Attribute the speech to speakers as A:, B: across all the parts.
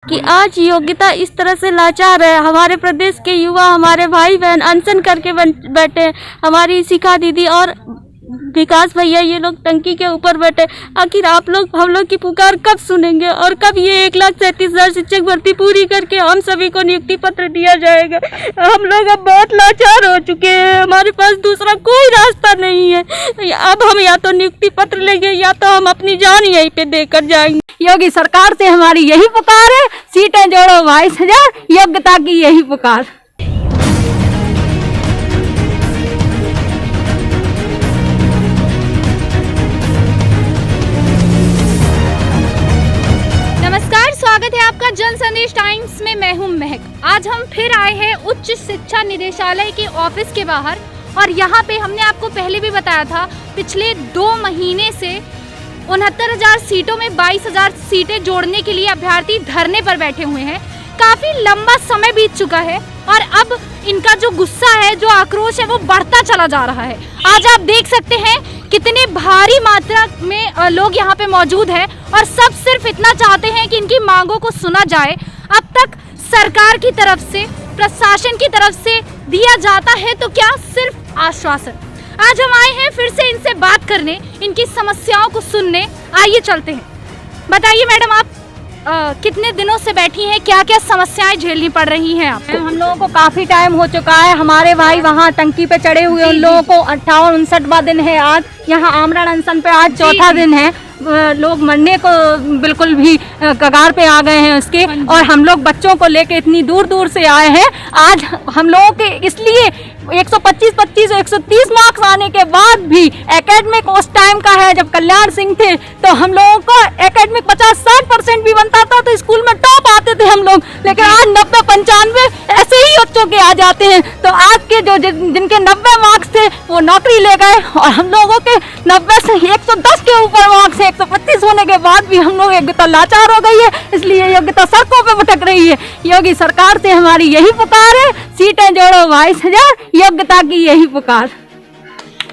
A: कि आज योग्यता इस तरह से लाचार है। हमारे प्रदेश के युवा, हमारे भाई बहन अनशन करके बैठे हैं। हमारी शिखा दीदी और विकास भैया ये लोग टंकी के ऊपर बैठे। आखिर आप लोग हम लोग की पुकार कब सुनेंगे और कब ये 1,37,000 शिक्षक भर्ती पूरी करके हम सभी को नियुक्ति पत्र दिया जाएगा। हम लोग अब बहुत लाचार हो चुके हैं, हमारे पास दूसरा कोई रास्ता नहीं है। अब हम या तो नियुक्ति पत्र लेंगे या तो हम अपनी जान यहीं पे देकर जाएंगे।
B: योगी सरकार से हमारी यही पुकार है, सीटें जोड़ो 22,000, योग्यता की यही पुकार।
C: नमस्कार, स्वागत है आपका जन संदेश टाइम्स में। मैं हूं महक। आज हम फिर आए हैं उच्च शिक्षा निदेशालय के ऑफिस के बाहर और यहाँ पे हमने आपको पहले भी बताया था, पिछले 2 महीने से 69,000 सीटों में 22,000 सीटें जोड़ने के लिए अभ्यर्थी धरने पर बैठे हुए हैं। काफ़ी लंबा समय बीत चुका है और अब इनका जो गुस्सा है, जो आक्रोश है, वो बढ़ता चला जा रहा है। आज आप देख सकते हैं कितने भारी मात्रा में लोग यहाँ पे मौजूद हैं और सब सिर्फ इतना चाहते हैं कि इनकी मांगों को सुना जाए। अब तक सरकार की तरफ से, प्रशासन की तरफ से दिया जाता है तो क्या सिर्फ आश्वासन। आज हम आए हैं फिर से इनसे बात करने, इनकी समस्याओं को सुनने। आइए चलते हैं। बताइए मैडम, आप कितने दिनों से बैठी हैं, क्या क्या समस्याएं झेलनी पड़ रही हैं आपको?
B: हम लोगों को काफी टाइम हो चुका है। हमारे भाई वहाँ टंकी पे चढ़े हुए, उन लोगों को 58-59वां दिन है आज। यहाँ आमरण अनशन पे आज चौथा दिन है। लोग मरने को बिल्कुल भी कगार पे आ गए हैं उसके, और हम लोग बच्चों को लेके इतनी दूर दूर से आए हैं। आज हम लोगों के इसलिए 125 और 130 मार्क्स आने के बाद भी एकेडमिक उस टाइम का है जब कल्याण सिंह थे, तो हम लोगों को एकेडमिक 50-60% भी बनता था तो स्कूल में टॉप आते थे हम लोग। लेकिन आज 90-95 ऐसे ही बच्चों के आ जाते हैं। तो आज के जो जिनके 90 मार्क्स थे वो नौकरी ले गए और हम लोगों के 90 से 110 के ऊपर मार्क्स है। 125 होने के बाद भी हम लोग योग्यता लाचार हो गई है, इसलिए योग्यता सड़कों पे भटक रही है। योगी सरकार से हमारी यही पुकार है, सीटें जोड़ो 22,000, योग्यता की यही पुकार।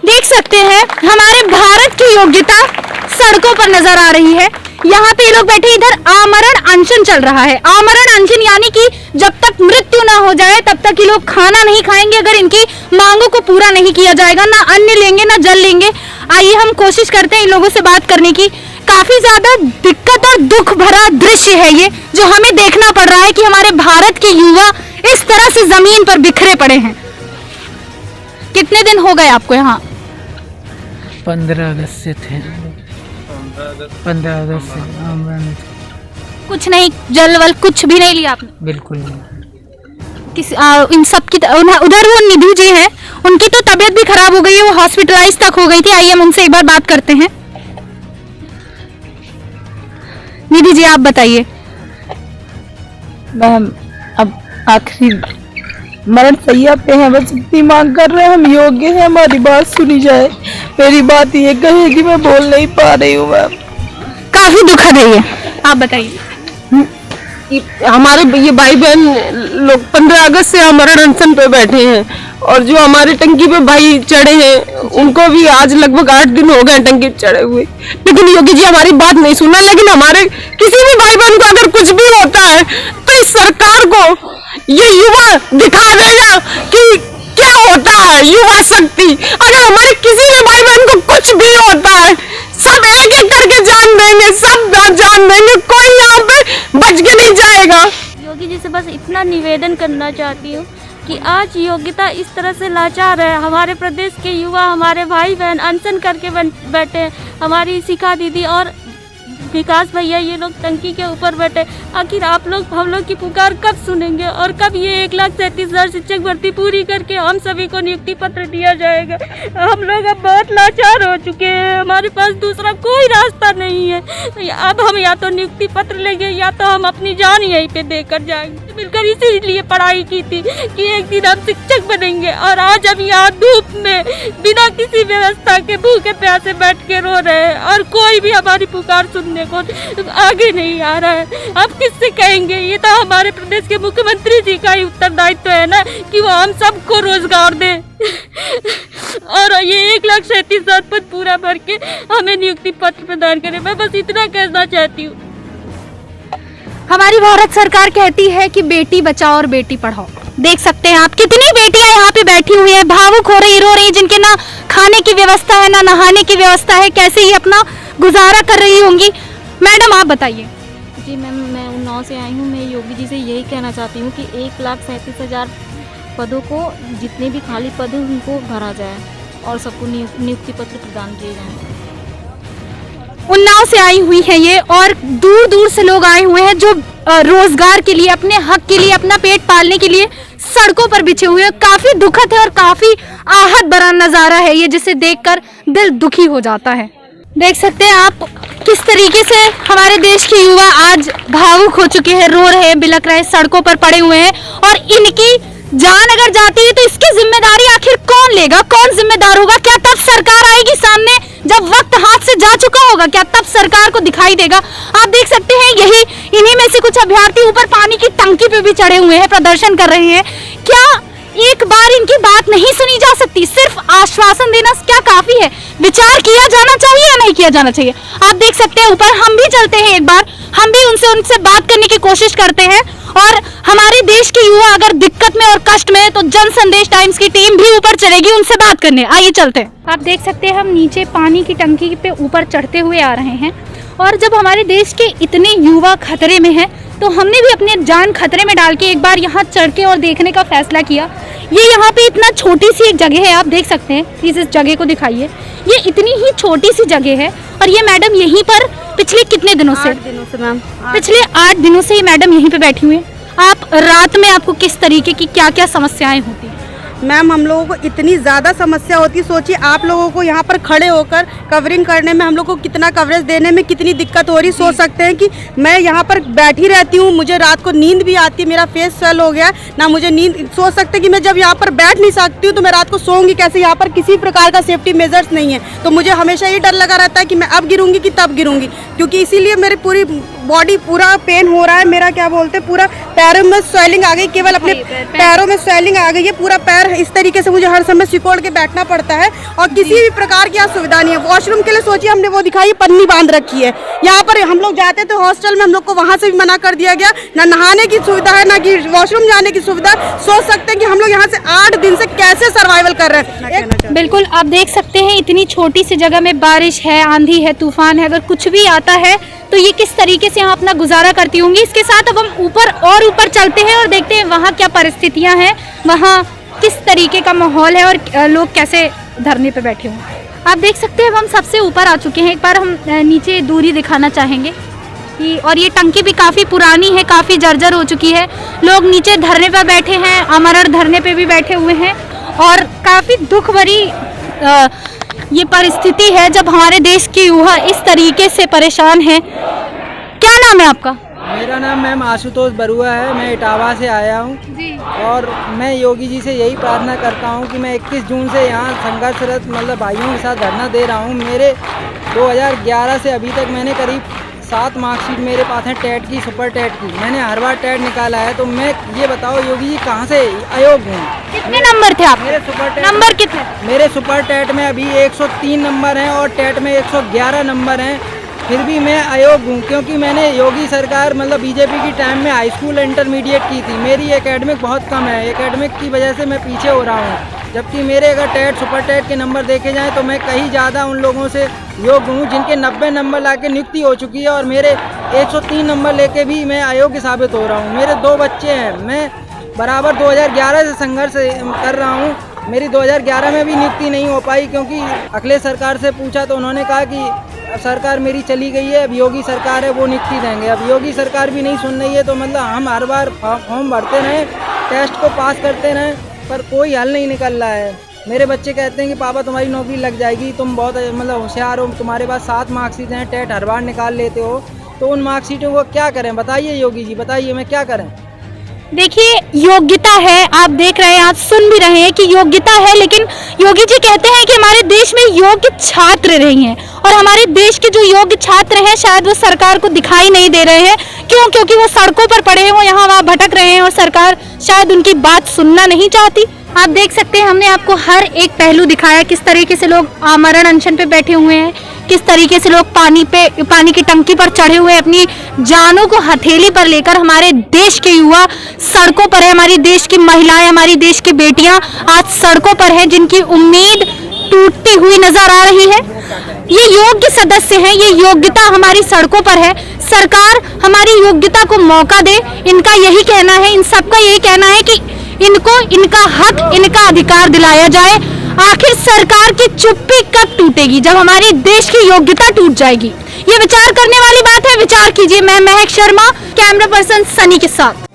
C: देख सकते हैं हमारे भारत की योग्यता सड़कों पर नजर आ रही है। यहाँ पे लोग बैठे, इधर आमरण अनशन चल रहा है। आमरण अनशन यानी कि जब तक मृत्यु ना हो जाए तब तक ये लोग खाना नहीं खाएंगे अगर इनकी मांगों को पूरा नहीं किया जाएगा। ना अन्न लेंगे ना जल लेंगे। आइए हम कोशिश करते हैं इन लोगों से बात करने की। काफी ज्यादा दिक्कत और दुख भरा दृश्य है ये, जो हमें देखना पड़ रहा है कि हमारे भारत के युवा इस तरह से जमीन पर बिखरे पड़े हैं। कितने दिन हो गए आपको यहाँ?
D: 15 अगस्त से थे। 15 अगस्त से।
C: कुछ नहीं, जल वल कुछ भी नहीं लिया आपने?
D: बिल्कुल नहीं।
C: इन सब की उधर वो निधि जी हैं, उनकी तो तबीयत भी खराब हो गई है, वो हॉस्पिटलाइज तक हो गई थी। आइए हम उनसे एक बार बात करते हैं। निधि जी, आप बताइए।
E: मैम, अब आखिरी मरण सैया पे हैं, बस इतनी मांग कर रहे हैं, हम योग्य हैं, हमारी बात सुनी जाए। मेरी बात ये कहेगी, मैं बोल नहीं पा रही हूँ मैम।
C: काफी दुखद है ये, आप बताइए।
E: हमारे ये भाई बहन लोग 15 अगस्त से आमरण अनशन पे बैठे हैं और जो हमारे टंकी पे भाई चढ़े हैं उनको भी आज लगभग 8 दिन हो गए टंकी चढ़े हुए। लेकिन योगी जी हमारी बात नहीं सुना। लेकिन हमारे किसी भी भाई बहन को अगर कुछ भी होता है तो इस सरकार को ये युवा दिखा देगा कि क्या होता है युवा शक्ति। अगर हमारे किसी भी भाई बहन को कुछ भी होता है, सब एक एक करके जान देंगे, सब जान देंगे, कोई यहाँ पे बच के नहीं जाएगा।
A: योगी जी से बस इतना निवेदन करना चाहती हूँ कि आज योग्यता इस तरह से लाचार है। हमारे प्रदेश के युवा, हमारे भाई बहन अनशन करके बैठे हैं। हमारी शिखा दीदी और विकास भैया ये लोग टंकी के ऊपर बैठे। आखिर आप लोग हम लोग की पुकार कब सुनेंगे और कब ये 1,37,000 शिक्षक भर्ती पूरी करके हम सभी को नियुक्ति पत्र दिया जाएगा। हम लोग अब बहुत लाचार हो चुके हैं, हमारे पास दूसरा कोई रास्ता नहीं है। अब हम या तो नियुक्ति पत्र लेंगे या तो हम अपनी जान यहीं पे देकर जाएंगे। मिलकर इसीलिए पढ़ाई की थी कि एक दिन हम शिक्षक बनेंगे, और आज हम यहाँ धूप में बिना किसी व्यवस्था के भूखे प्यासे बैठ के रो रहे हैं और कोई भी हमारी पुकार सुनने को आगे नहीं आ रहा है। अब किससे कहेंगे? ये तो हमारे प्रदेश के मुख्यमंत्री जी का ही उत्तरदायित्व है ना कि वो हम सबको रोजगार दे और ये 1,37,000 पद पूरा भर के हमें नियुक्ति पत्र प्रदान करे। मैं बस इतना कहना चाहती हूँ।
C: हमारी भारत सरकार कहती है कि बेटी बचाओ और बेटी पढ़ाओ। देख सकते हैं आप कितनी बेटियां यहाँ पे बैठी हुई हैं, भावुक हो रही, रो रही, जिनके ना खाने की व्यवस्था है ना नहाने की व्यवस्था है, कैसे ये अपना गुजारा कर रही होंगी। मैडम आप बताइए।
A: जी मैम, मैं उन्नाव से आई हूँ। मैं योगी जी से यही कहना चाहती हूँ कि 1,37,000 पदों को, जितने भी खाली पद हैं उनको भरा जाए और सबको नियुक्ति पत्र प्रदान किए जाएं।
C: उन्नाव से आई हुई है ये, और दूर दूर से लोग आए हुए हैं जो रोजगार के लिए, अपने हक के लिए, अपना पेट पालने के लिए सड़कों पर बिछे हुए हैं। काफी दुखद है और काफी आहत भरा नजारा है ये, जिसे देखकर दिल दुखी हो जाता है। देख सकते हैं आप किस तरीके से हमारे देश के युवा आज भावुक हो चुके हैं, रो रहे हैं, बिलख रहे हैं, सड़कों पर पड़े हुए हैं। और इनकी जान अगर जाती है तो इसकी जिम्मेदारी आखिर कौन लेगा, कौन जिम्मेदार होगा? क्या तब सरकार आएगी सामने जब वक्त हाथ से जा चुका होगा? क्या तब सरकार को दिखाई देगा? आप देख सकते हैं यही इन्हीं में से कुछ अभ्यर्थी ऊपर पानी की टंकी पे भी चढ़े हुए हैं, प्रदर्शन कर रहे हैं। क्या एक बार इनकी बात नहीं सुनी जा सकती? सिर्फ आश्वासन देना क्या काफी है? विचार किया जाना चाहिए या नहीं किया जाना चाहिए? आप देख सकते हैं ऊपर हम भी चलते हैं, एक बार हम भी उनसे बात करने की कोशिश करते हैं। और हमारे देश के युवा अगर दिक्कत में और कष्ट में है तो जन संदेश टाइम्स की टीम भी ऊपर चलेगी उनसे बात करने। आइए चलते हैं। आप देख सकते हैं हम नीचे पानी की टंकी पे ऊपर चढ़ते हुए आ रहे हैं, और जब हमारे देश के इतने युवा खतरे में हैं तो हमने भी अपने जान खतरे में डाल के एक बार यहाँ चढ़ के और देखने का फैसला किया। ये यहाँ पे इतना छोटी सी एक जगह है, आप देख सकते हैं, प्लीज इस जगह को दिखाइए। ये इतनी ही छोटी सी जगह है और ये मैडम यहीं पर पिछले कितने दिनों से?
A: 8 दिनों से मैम।
C: पिछले 8 दिनों से ये मैडम यहीं पे बैठी हुई है। आप रात में आपको किस तरीके की क्या क्या समस्याएं होती हैं?
F: मैम हम लोगों को इतनी ज़्यादा समस्या होती है, सोचिए आप लोगों को यहाँ पर खड़े होकर कवरिंग करने में, हम लोग को कितना कवरेज देने में कितनी दिक्कत हो रही। सोच सकते हैं कि मैं यहाँ पर बैठी रहती हूँ, मुझे रात को नींद भी आती है, मेरा फेस स्वेल हो गया ना, मुझे नींद। सोच सकते हैं कि मैं जब यहाँ पर बैठ नहीं सकती हूँ तो मैं रात को सोऊंगी कैसे? यहाँ पर किसी प्रकार का सेफ्टी मेजर्स नहीं है, तो मुझे हमेशा ये डर लगा रहता है कि मैं अब गिरूंगी कि तब गिरूंगी, क्योंकि इसीलिए मेरी पूरी बॉडी पूरा पेन हो रहा है। मेरा क्या बोलते हैं, पूरा पैरों में स्वेलिंग आ गई, केवल अपने पैरों में स्वेलिंग आ गई है, पूरा पैर इस तरीके से मुझे हर समय सिकोड़ के बैठना पड़ता है और किसी भी प्रकार की यहाँ सुविधा नहीं है। वॉशरूम के लिए सोचिए हमने वो दिखाई, पन्नी बांध रखी है। यहाँ पर हम लोग जाते थे हॉस्टल में, हम लोग को वहाँ से भी मना कर दिया गया, ना नहाने की सुविधा है ना कि वॉशरूम जाने की सुविधा। सोच सकते हैं कि हम लोग यहाँ से 8 दिन से कैसे सर्वाइवल कर रहे हैं।
C: बिल्कुल आप देख सकते हैं इतनी छोटी सी जगह में बारिश है, आंधी है, तूफान है, अगर कुछ भी आता है तो ये किस तरीके से यहाँ अपना गुजारा करती होंगी। इसके साथ अब हम ऊपर चलते हैं और देखते हैं वहाँ क्या परिस्थितियाँ हैं, वहाँ किस तरीके का माहौल है और लोग कैसे धरने पे बैठे हुए हैं। आप देख सकते हैं हम सबसे ऊपर आ चुके हैं। एक बार हम नीचे दूरी दिखाना चाहेंगे कि, और ये टंकी भी काफ़ी पुरानी है, काफ़ी जर्जर हो चुकी है। लोग नीचे धरने पर बैठे हैं, अमरण धरने पे भी बैठे हुए हैं और काफ़ी दुख भरी ये परिस्थिति है जब हमारे देश के युवा इस तरीके से परेशान हैं। क्या नाम है आपका?
D: मेरा नाम मैम आशुतोष बरुआ है, मैं इटावा से आया हूँ
C: जी।
D: और मैं योगी जी से यही प्रार्थना करता हूँ कि मैं 21 जून से यहाँ संघर्षरत मतलब भाइयों के साथ धरना दे रहा हूँ। मेरे 2011 से अभी तक मैंने करीब 7 मार्कशीट मेरे पास है टेट की, सुपर टेट की। मैंने हर बार टेट निकाला है, तो मैं ये बताओ योगी जी कहाँ से अयोग्य हूँ?
C: कितने नंबर थे आप?
D: मेरे सुपर टेट
C: नंबर कितने?
D: मेरे सुपर टेट में अभी 103 नंबर हैं और टेट में 111 नंबर हैं, फिर भी मैं अयोग्य हूँ क्योंकि मैंने योगी सरकार मतलब बीजेपी की टाइम में हाई स्कूल इंटरमीडिएट की थी। मेरी एकेडमिक बहुत कम है, एकेडमिक की वजह से मैं पीछे हो रहा हूँ। जबकि मेरे अगर टेट सुपर टेट के नंबर देखे जाएं तो मैं कहीं ज़्यादा उन लोगों से योग्य हूँ जिनके 90 नंबर लाके नियुक्ति हो चुकी है और मेरे 103 नंबर लेके भी मैं अयोग्य साबित हो रहा हूँ। मेरे 2 बच्चे हैं, मैं बराबर 2011 से संघर्ष कर रहा हूँ। मेरी 2011 में भी नियुक्ति नहीं हो पाई क्योंकि अखिलेश सरकार से पूछा तो उन्होंने कहा कि सरकार मेरी चली गई है, अब योगी सरकार है वो नियुक्ति देंगे। अब योगी सरकार भी नहीं सुन रही है, तो मतलब हम हर बार फॉर्म भरते रहें, टेस्ट को पास करते रहें, पर कोई हल नहीं निकल रहा है। मेरे बच्चे कहते हैं कि पापा तुम्हारी नौकरी लग जाएगी, तुम बहुत मतलब होशियार हो, तुम्हारे पास 7 मार्कशीट हैं, टेट हर बार निकाल लेते हो, तो उन मार्कशीटों को क्या करें? बताइए योगी जी, बताइए मैं क्या करें?
C: देखिए योग्यता है, आप देख रहे हैं, आप सुन भी रहे हैं कि योग्यता है, लेकिन योगी जी कहते हैं कि हमारे देश में योग्य छात्र नहीं हैं और हमारे देश के जो योग्य छात्र हैं शायद वो सरकार को दिखाई नहीं दे रहे हैं। क्यों? क्योंकि वो सड़कों पर पड़े हैं, वो यहाँ वहाँ भटक रहे हैं और सरकार शायद उनकी बात सुनना नहीं चाहती। आप देख सकते हैं हमने आपको हर एक पहलू दिखाया, किस तरीके से लोग आमरण अनशन पे बैठे हुए हैं, किस तरीके से लोग पानी की टंकी पर चढ़े हुए अपनी जानों को हथेली पर लेकर। हमारे देश के युवा सड़कों पर है, हमारी देश की महिलाएं, हमारी देश की बेटियां आज सड़कों पर हैं, जिनकी उम्मीद टूटती हुई नजर आ रही है। ये योग्य सदस्य हैं, ये योग्यता हमारी सड़कों पर है। सरकार हमारी योग्यता को मौका दे, इनका यही कहना है, इन सबका यही कहना है कि इनको इनका हक, इनका अधिकार दिलाया जाए। आखिर सरकार की चुप्पी कब टूटेगी? जब हमारी देश की योग्यता टूट जाएगी। ये विचार करने वाली बात है, विचार कीजिए। मैं महक शर्मा, कैमरा पर्सन सनी के साथ।